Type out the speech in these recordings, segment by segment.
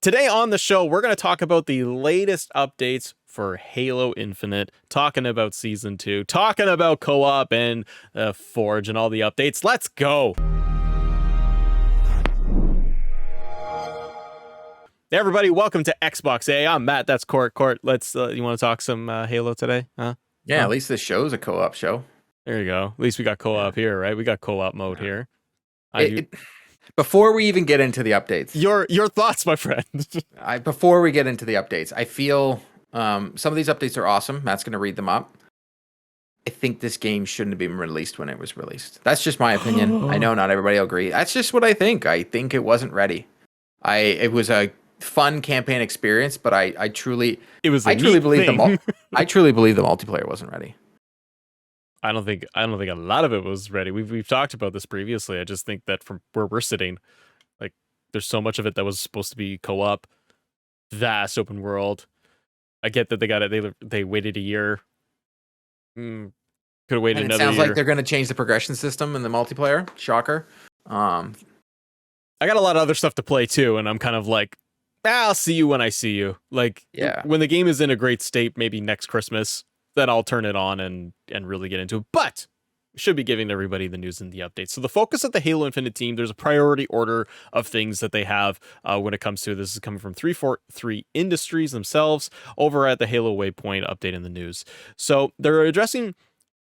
Today on the show, we're going to talk about the latest updates for Halo Infinite, talking about Season 2, talking about co-op and Forge and all the updates. Let's go! Hey everybody, welcome to Xbox A. I'm Matt, that's Court. Court, let's, you want to talk some Halo today? Huh? Yeah, at least this show's a co-op show. There you go. At least we got co-op here, right? We got co-op mode here. Before we even get into the updates, your thoughts, my friend. Before we get into the updates, I feel some of these updates are awesome. Matt's going to read them up. I think this game shouldn't have been released when it was released. That's just my opinion. I know not everybody will agree. That's just what I think. I think it wasn't ready. It was a fun campaign experience, but I truly believe I truly believe the multiplayer wasn't ready. I don't think a lot of it was ready. We've talked about this previously. I just think that from where we're sitting, like there's so much of it that was supposed to be co-op, vast open world. I get that they got it. They waited a year. Could have waited another year. Sounds like they're going to change the progression system in the multiplayer. Shocker. I got a lot of other stuff to play too, and I'm kind of like, I'll see you when I see you. Like, when the game is in a great state, maybe next Christmas, then I'll turn it on and really get into it. But we should be giving everybody the news and the updates. So the focus of the Halo Infinite team, there's a priority order of things that they have when it comes to this. Is coming from 343 Industries themselves over at the Halo Waypoint update in the news. So they're addressing.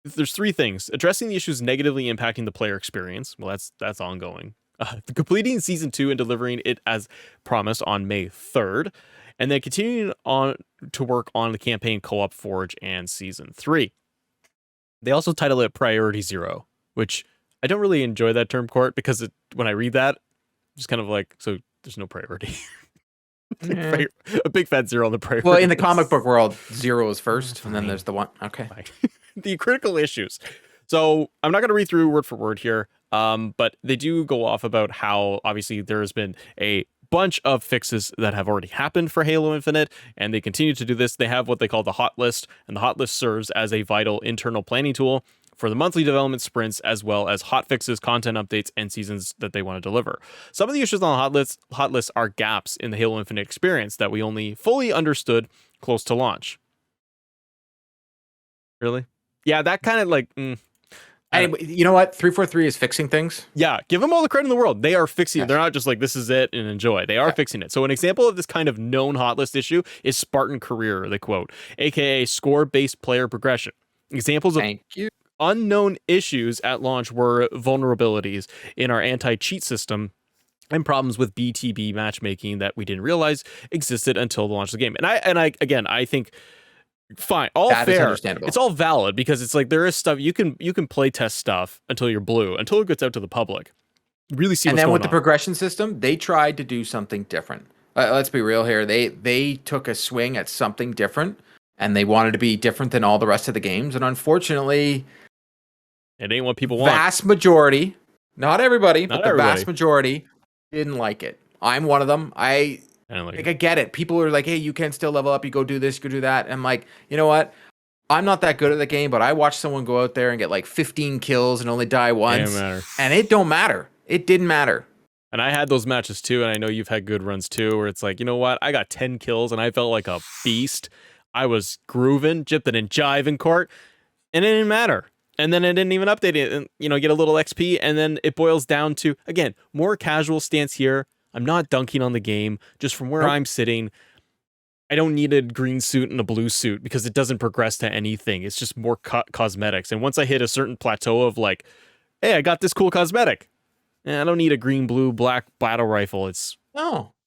There's three things: addressing the issues negatively impacting the player experience. Well, that's ongoing. Completing Season 2 and delivering it as promised on May 3rd. And then continuing on to work on the campaign co-op Forge and Season 3. They also title it Priority Zero, which I don't really enjoy that term, Court, because when I read that, I'm just kind of like, so there's no priority. A big fat zero on the priority. Well, in the comic book world, zero is first, and then there's the one. Okay. The critical issues. So I'm not going to read through word for word here, but they do go off about how, obviously, there has been a bunch of fixes that have already happened for Halo Infinite, and they continue to do this. They have what they call the Hotlist, and the Hotlist serves as a vital internal planning tool for the monthly development sprints, as well as hotfixes, content updates, and seasons that they want to deliver. Some of the issues on the Hotlist are gaps in the Halo Infinite experience that we only fully understood close to launch. Really? Yeah, that kind of like... Anyway, you know what? 343 is fixing things. Yeah, give them all the credit in the world. They are fixing it. They're not just like, this is it and enjoy. They are fixing it. So an example of this kind of known hotlist issue is Spartan Career, they quote, aka score-based player progression. Examples of unknown issues at launch were vulnerabilities in our anti-cheat system and problems with BTB matchmaking that we didn't realize existed until the launch of the game. And I think... Fine, all that fair. It's all valid because it's like there is stuff you can play test stuff until you're blue, until it gets out to the public. Really see what's going on. And then with the progression system, they tried to do something different. Let's be real here. They took a swing at something different, and they wanted to be different than all the rest of the games. And unfortunately, it ain't what people want. Vast majority, not everybody, but the vast majority didn't like it. I'm one of them. I get it. People are like, hey, you can still level up. You go do this, you go do that. And I'm like, you know what? I'm not that good at the game, but I watched someone go out there and get like 15 kills and only die once. And it don't matter. It didn't matter. And I had those matches too. And I know you've had good runs too, where it's like, you know what? I got 10 kills and I felt like a beast. I was grooving, jipping and jiving, Court. And it didn't matter. And then it didn't even update it and, get a little XP. And then it boils down to, again, more casual stance here. I'm not dunking on the game. Just from where I'm sitting, I don't need a green suit and a blue suit because it doesn't progress to anything. It's just more cosmetics. And once I hit a certain plateau of like, hey, I got this cool cosmetic. I don't need a green, blue, black battle rifle.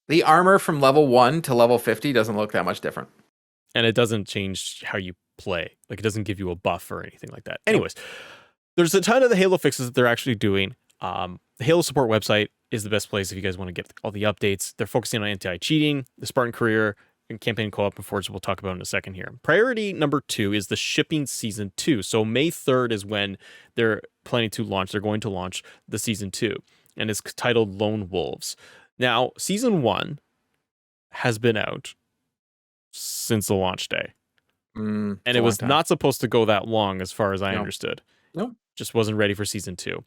The armor from level 1 to level 50 doesn't look that much different. And it doesn't change how you play. Like, it doesn't give you a buff or anything like that. Anyways, there's a ton of the Halo fixes that they're actually doing. The Halo support website is the best place if you guys want to get all the updates. They're focusing on anti-cheating, the Spartan Career, and campaign co-op and Forge we'll talk about in a second here. Priority number 2 is the shipping Season 2. So May 3rd is when they're planning to launch. They're going to launch the Season 2. And it's titled Lone Wolves. Now, Season 1 has been out since the launch day. And it was not supposed to go that long as far as I understood. No. just wasn't ready for season 2.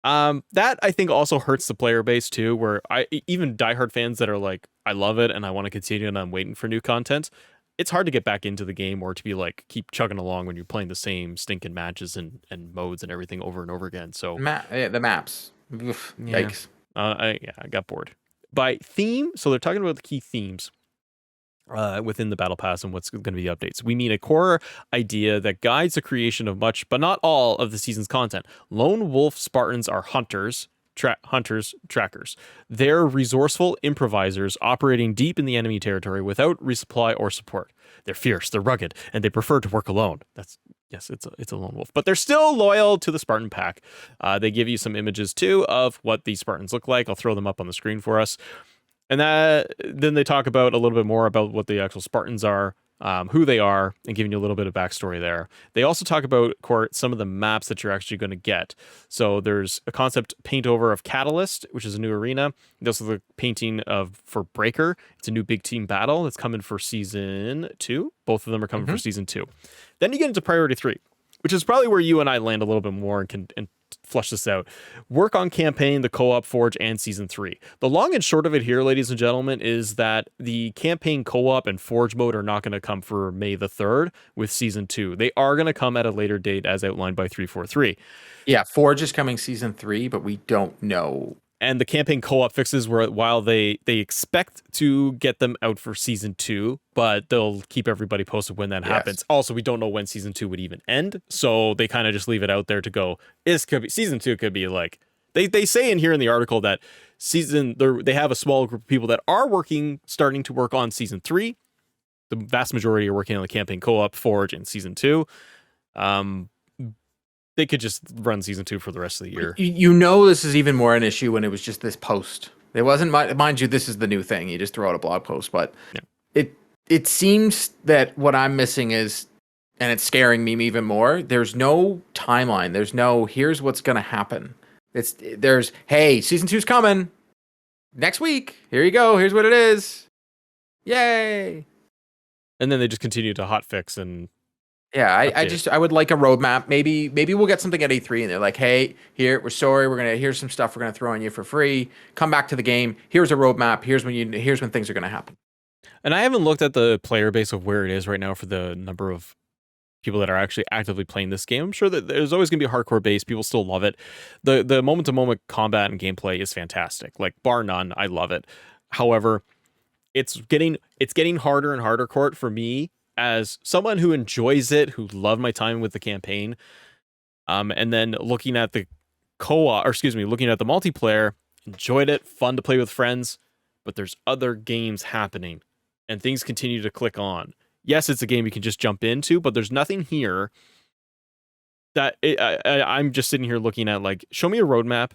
That I think also hurts the player base too, where even diehard fans that are like, I love it and I want to continue and I'm waiting for new content. It's hard to get back into the game or to be like keep chugging along when you're playing the same stinking matches and modes and everything over and over again. So the maps. Oof, yikes. I got bored. By theme, so they're talking about the key themes within the battle pass and what's going to be updates. We mean a core idea that guides the creation of much, but not all, of the season's content. Lone Wolf Spartans are hunters, trackers. They're resourceful improvisers operating deep in the enemy territory without resupply or support. They're fierce, they're rugged, and they prefer to work alone. Yes, it's a lone wolf, but they're still loyal to the Spartan pack. They give you some images too of what these Spartans look like. I'll throw them up on the screen for us. And then they talk about a little bit more about what the actual Spartans are, who they are, and giving you a little bit of backstory there. They also talk about some of the maps that you're actually going to get. So there's a concept paint over of Catalyst, which is a new arena. There's also the painting for Breaker. It's a new big team battle that's coming for season 2. Both of them are coming for season 2. Then you get into priority 3, which is probably where you and I land a little bit more and can flush this out. Work on campaign, the co-op, Forge, and season 3. The long and short of it here, ladies and gentlemen, is that the campaign co-op and Forge mode are not going to come for May the 3rd with season 2. They are going to come at a later date as outlined by 343. Yeah, Forge is coming season 3, but we don't know. And the campaign co-op fixes were, while they expect to get them out for season 2, but they'll keep everybody posted when that happens. Also, we don't know when season 2 would even end, so they kind of just leave it out there to go. Season 2 could be like they say in here in the article that they have a small group of people that are starting to work on season 3. The vast majority are working on the campaign co-op, Forge, and season 2. They could just run season 2 for the rest of the year. You know, this is even more an issue when it was just this post. It wasn't, mind you, this is the new thing. You just throw out a blog post, but it seems that what I'm missing is, and it's scaring me even more, there's no timeline. There's no, here's what's going to happen. There's, hey, season 2's coming next week. Here you go. Here's what it is. Yay. And then they just continue to hotfix and yeah, I would like a roadmap. Maybe we'll get something at E3 and they're like, hey, we're sorry, here's some stuff we're gonna throw on you for free. Come back to the game. Here's a roadmap. Here's when things are gonna happen. And I haven't looked at the player base of where it is right now for the number of people that are actually actively playing this game. I'm sure that there's always gonna be a hardcore base. People still love it. The moment to moment combat and gameplay is fantastic. Like bar none, I love it. However, it's getting harder and harder, Court, for me as someone who enjoys it, who loved my time with the campaign, and then looking at the looking at the multiplayer, enjoyed it, fun to play with friends, but there's other games happening, and things continue to click on. Yes, it's a game you can just jump into, but there's nothing here that I'm just sitting here looking at, like, show me a roadmap,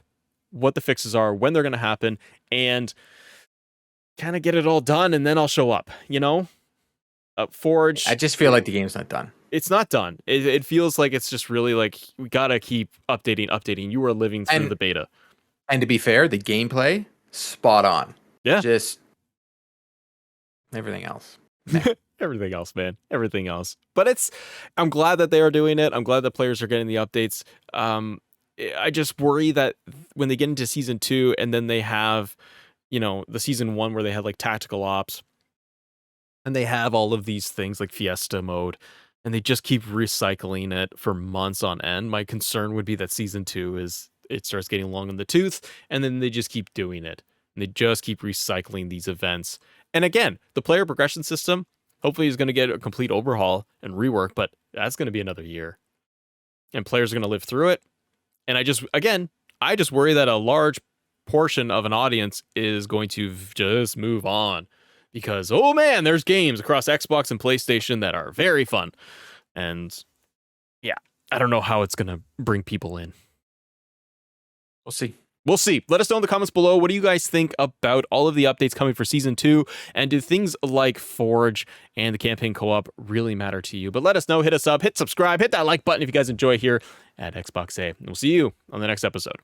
what the fixes are, when they're going to happen, and kind of get it all done, and then I'll show up, you know? Forge. I just feel like the game's not done. It's not done. It feels like it's just really like we gotta keep updating. You are living through the beta. And to be fair, the gameplay, spot on. Yeah. Just everything else. Everything else, man. Everything else. But I'm glad that they are doing it. I'm glad that players are getting the updates. I just worry that when they get into season 2 and then they have, the season 1 where they had like tactical ops, and they have all of these things like Fiesta mode, and they just keep recycling it for months on end. My concern would be that season 2 it starts getting long in the tooth, and then they just keep doing it. And they just keep recycling these events. And again, the player progression system hopefully is going to get a complete overhaul and rework, but that's going to be another year. And players are going to live through it. And I just worry that a large portion of an audience is going to just move on. Because, oh man, there's games across Xbox and PlayStation that are very fun. And yeah, I don't know how it's going to bring people in. We'll see. Let us know in the comments below. What do you guys think about all of the updates coming for Season 2? And do things like Forge and the campaign co-op really matter to you? But let us know. Hit us up. Hit subscribe. Hit that like button if you guys enjoy here at Xbox A. We'll see you on the next episode.